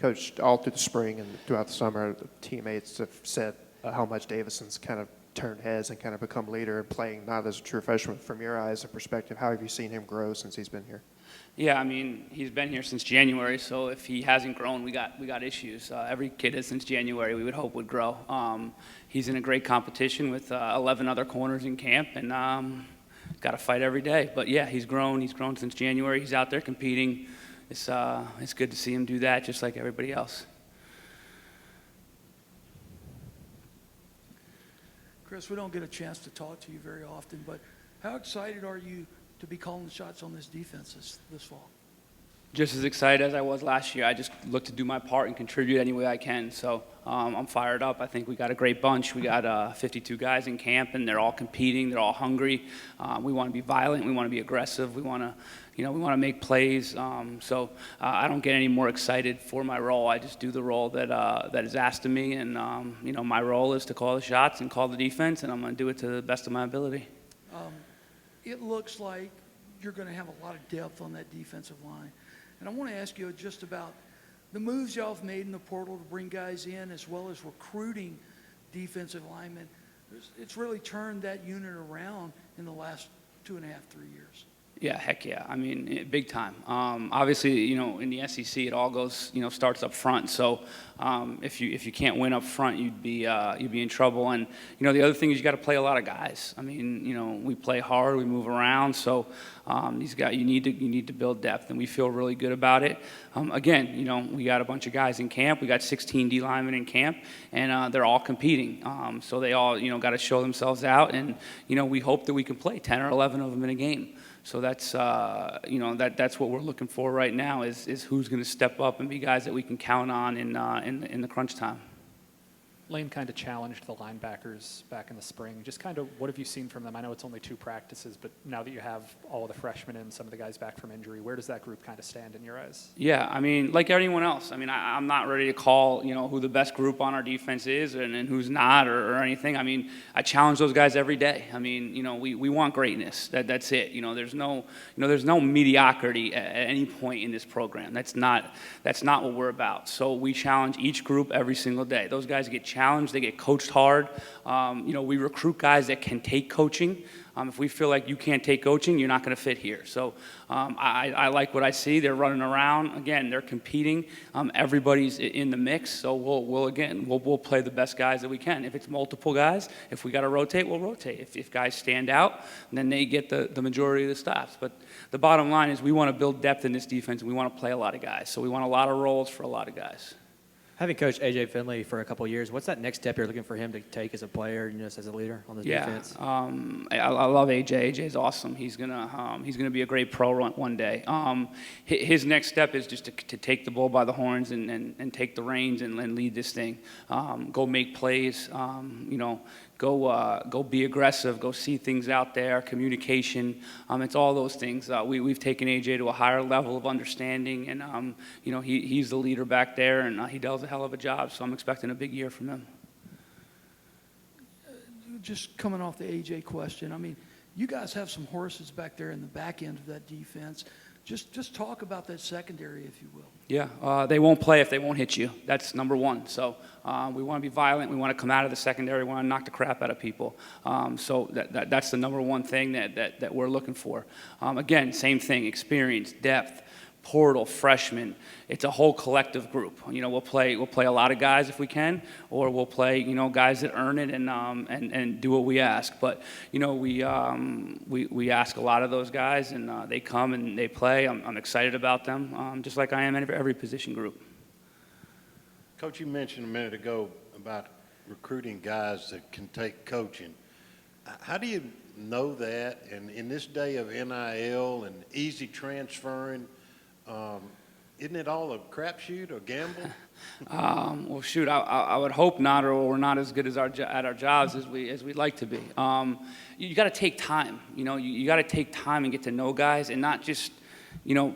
Coach, all through the spring and throughout the summer, the teammates have said how much Davison's kind of turned heads and kind of become leader and playing not as a true freshman. From your eyes and perspective, how have you seen him grow since he's been here? Yeah, I mean, he's been here since January, so if he hasn't grown, we got issues. Every kid is since January, we would hope would grow. He's in a great competition with 11 other corners in camp, and got to fight every day. But yeah, he's grown. He's grown since January. He's out there competing. It's good to see him do that, just like everybody else. Chris, we don't get a chance to talk to you very often, but how excited are you to be calling the shots on this defense this fall? Just as excited as I was last year. I just look to do my part and contribute any way I can. So I'm fired up. I think we got a great bunch. We got 52 guys in camp, and they're all competing. They're all hungry. We want to be violent. We want to be aggressive. We want to make plays. So I don't get any more excited for my role. I just do the role that is asked of me, and my role is to call the shots and call the defense, and I'm going to do it to the best of my ability. It looks like you're going to have a lot of depth on that defensive line. And I want to ask you just about the moves y'all have made in the portal to bring guys in, as well as recruiting defensive linemen. It's really turned that unit around in the last 2.5, 3 years. Yeah, heck yeah. I mean, big time. Obviously, in the SEC, it all goes, starts up front. So if you can't win up front, you'd be in trouble. And the other thing is you got to play a lot of guys. I mean, we play hard, we move around. So these guys, you need to build depth, and we feel really good about it. Again, we got a bunch of guys in camp. We got 16 D linemen in camp, and they're all competing. So they all got to show themselves out, and we hope that we can play 10 or 11 of them in a game. So that's that's what we're looking for right now is who's going to step up and be guys that we can count on in the crunch time. Lane kind of challenged the linebackers back in the spring. Just kind of what have you seen from them? I know it's only 2 practices, but now that you have all of the freshmen and some of the guys back from injury, where does that group kind of stand in your eyes? Yeah, I mean, like anyone else. I mean, I'm not ready to call, who the best group on our defense is and who's not or anything. I mean, I challenge those guys every day. I mean, we want greatness. That's it. There's no mediocrity at any point in this program. That's not what we're about. So we challenge each group every single day. Those guys get challenged. They get coached hard. We recruit guys that can take coaching. If we feel like you can't take coaching, you're not going to fit here. So I like what I see. They're running around. Again, they're competing. Everybody's in the mix. So we'll play the best guys that we can. If it's multiple guys, if we got to rotate, we'll rotate. If guys stand out, then they get the majority of the stops. But the bottom line is we want to build depth in this defense, and we want to play a lot of guys. So we want a lot of roles for a lot of guys. Having coached A.J. Finley for a couple of years, what's that next step you're looking for him to take as a player, as a leader on the defense? I love A.J. A.J.'s awesome. He's gonna be a great pro one day. His next step is just to take the bull by the horns and take the reins and lead this thing. Go make plays. Go be aggressive. Go see things out there. Communication. It's all those things. We've taken AJ to a higher level of understanding, and he's the leader back there, and he does a hell of a job. So I'm expecting a big year from him. Just coming off the AJ question, I mean, you guys have some horses back there in the back end of that defense. Just talk about that secondary, if you will. Yeah, they won't play if they won't hit you. That's number one. So we want to be violent. We want to come out of the secondary. We want to knock the crap out of people. So that's the number one thing that we're looking for. Again, same thing, experience, depth, portal, freshmen. It's a whole collective group. We'll play a lot of guys if we can, or we'll play guys that earn it and do what we ask. But we ask a lot of those guys, and they come and they play. I'm excited about them, just like I am in every position group. Coach, you mentioned a minute ago about recruiting guys that can take coaching. How do you know that? And in this day of NIL and easy transferring, isn't it all a crapshoot or gamble? Well, shoot, I would hope not, or we're not as good as at our jobs as we'd like to be. You got to take time. You got to take time and get to know guys, and not just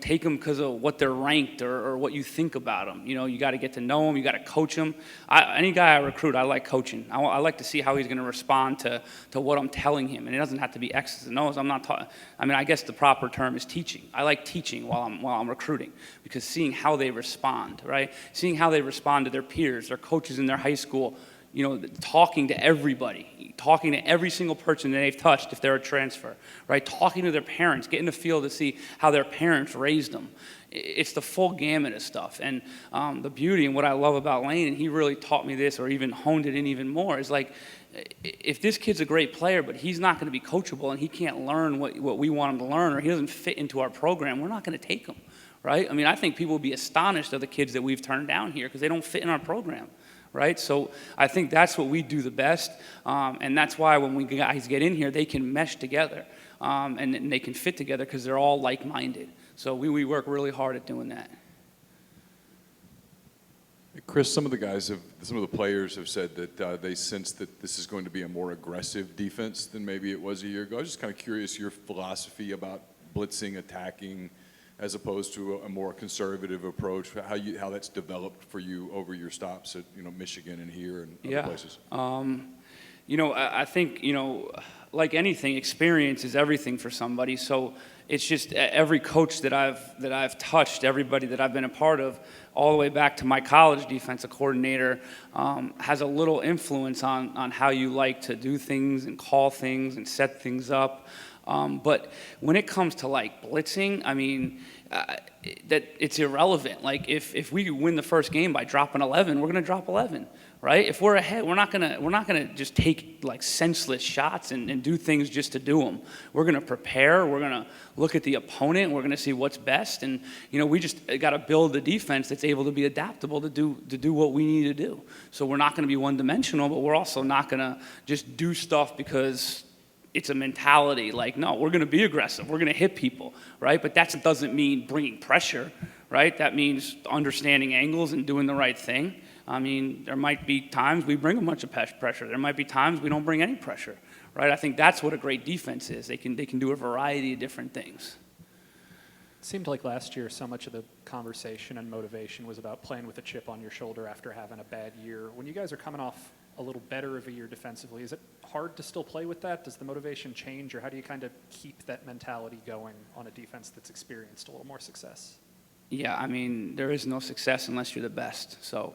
take them because of what they're ranked or what you think about them. You got to get to know them. You got to coach them. Any guy I recruit, I like coaching. I like to see how he's going to respond to what I'm telling him. And it doesn't have to be X's and O's. I'm not talking. I mean, I guess the proper term is teaching. I like teaching while I'm recruiting, because seeing how they respond, right? Seeing how they respond to their peers, their coaches in their high school. Talking to everybody, talking to every single person that they've touched if they're a transfer, right? Talking to their parents, getting a feel to see how their parents raised them. It's the full gamut of stuff. And the beauty and what I love about Lane, and he really taught me this or even honed it in even more, is like, if this kid's a great player, but he's not going to be coachable and he can't learn what we want him to learn, or he doesn't fit into our program, we're not going to take him, right? I mean, I think people will be astonished at the kids that we've turned down here because they don't fit in our program. Right? So I think that's what we do the best, and that's why when we guys get in here, they can mesh together, and they can fit together because they're all like-minded. So we work really hard at doing that. Chris, some of the players have said that they sense that this is going to be a more aggressive defense than maybe it was a year ago. I was just kind of curious your philosophy about blitzing, attacking, as opposed to a more conservative approach, how that's developed for you over your stops at Michigan and here and other places. I think like anything, experience is everything for somebody. So it's just every coach that I've touched, everybody that I've been a part of, all the way back to my college defensive coordinator, has a little influence on how you like to do things and call things and set things up. But when it comes to like blitzing, I mean, that it's irrelevant. Like if we win the first game by dropping 11, we're gonna drop 11, right? If we're ahead, we're not gonna just take like senseless shots and do things just to do them. We're gonna prepare. We're gonna look at the opponent. We're gonna see what's best, and we just got to build a defense that's able to be adaptable to do what we need to do. So we're not gonna be one-dimensional, but we're also not gonna just do stuff because it's a mentality like, no, we're going to be aggressive. We're going to hit people, right? But that doesn't mean bringing pressure, right? That means understanding angles and doing the right thing. I mean, there might be times we bring a bunch of pressure. There might be times we don't bring any pressure, right? I think that's what a great defense is. They can do a variety of different things. It seemed like last year so much of the conversation and motivation was about playing with a chip on your shoulder after having a bad year. When you guys are coming off a little better of a year defensively, is it hard to still play with that? Does the motivation change, or how do you kind of keep that mentality going on a defense that's experienced a little more success? Yeah, I mean, there is no success unless you're the best. So,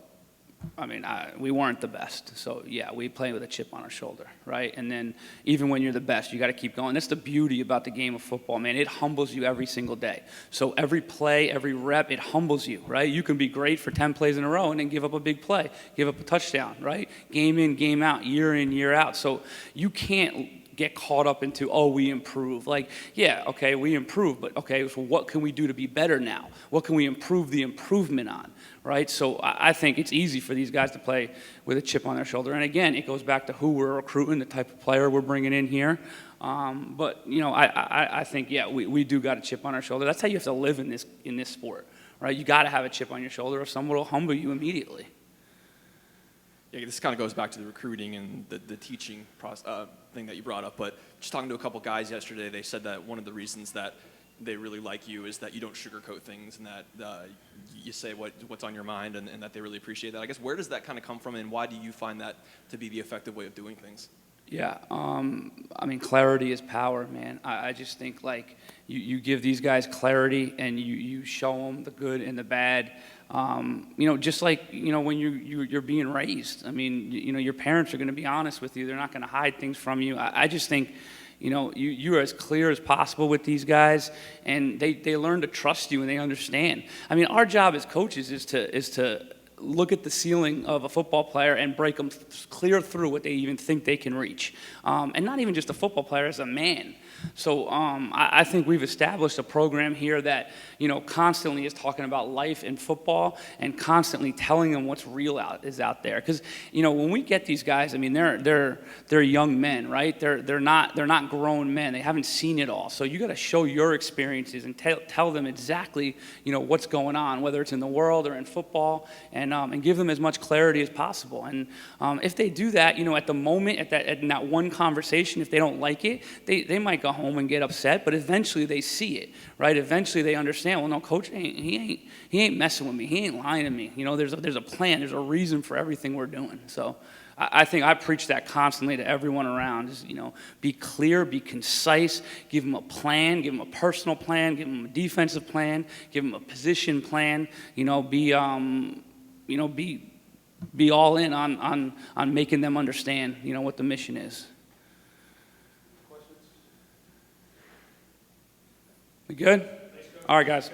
I mean, we weren't the best. So, yeah, we play with a chip on our shoulder, right? And then even when you're the best, you got to keep going. That's the beauty about the game of football, man. It humbles you every single day. So every play, every rep, it humbles you, right? You can be great for 10 plays in a row and then give up a big play, give up a touchdown, right? Game in, game out, year in, year out. So you can't get caught up into, oh, we improve. Like, yeah, okay, we improve, but okay, so what can we do to be better now? What can we improve the improvement on, right? So I think it's easy for these guys to play with a chip on their shoulder. And again, it goes back to who we're recruiting, the type of player we're bringing in here. But, I think, yeah, we do got a chip on our shoulder. That's how you have to live in this sport, right? You got to have a chip on your shoulder or someone will humble you immediately. Yeah, this kind of goes back to the recruiting and the teaching thing that you brought up. But just talking to a couple guys yesterday, they said that one of the reasons that they really like you is that you don't sugarcoat things and that you say what's on your mind and that they really appreciate that. I guess where does that kind of come from, and why do you find that to be the effective way of doing things? Yeah, I mean, clarity is power, man. I just think, like, you give these guys clarity and you show them the good and the bad. Just like, when you're being raised. I mean, your parents are going to be honest with you. They're not going to hide things from you. I just think, you're as clear as possible with these guys, and they learn to trust you and they understand. I mean, our job as coaches is to look at the ceiling of a football player and break them clear through what they even think they can reach. And not even just a football player, as a man. So I think we've established a program here that, constantly is talking about life in football and constantly telling them what's real is out there. Because, when we get these guys, I mean, they're young men, right? They're not grown men. They haven't seen it all. So you got to show your experiences and tell them exactly, what's going on, whether it's in the world or in football, and give them as much clarity as possible. And if they do that, at the moment, in that one conversation, if they don't like it, they might go, go home and get upset, but eventually they see it, right? Eventually they understand, well, no, coach, he ain't messing with me. He ain't lying to me. You know, there's a plan. There's a reason for everything we're doing. So I think I preach that constantly to everyone around. Just, you know, be clear, be concise, give them a plan, give them a personal plan, give them a defensive plan, give them a position plan. You know, be all in on making them understand, you know, what the mission is. We good? All right, guys.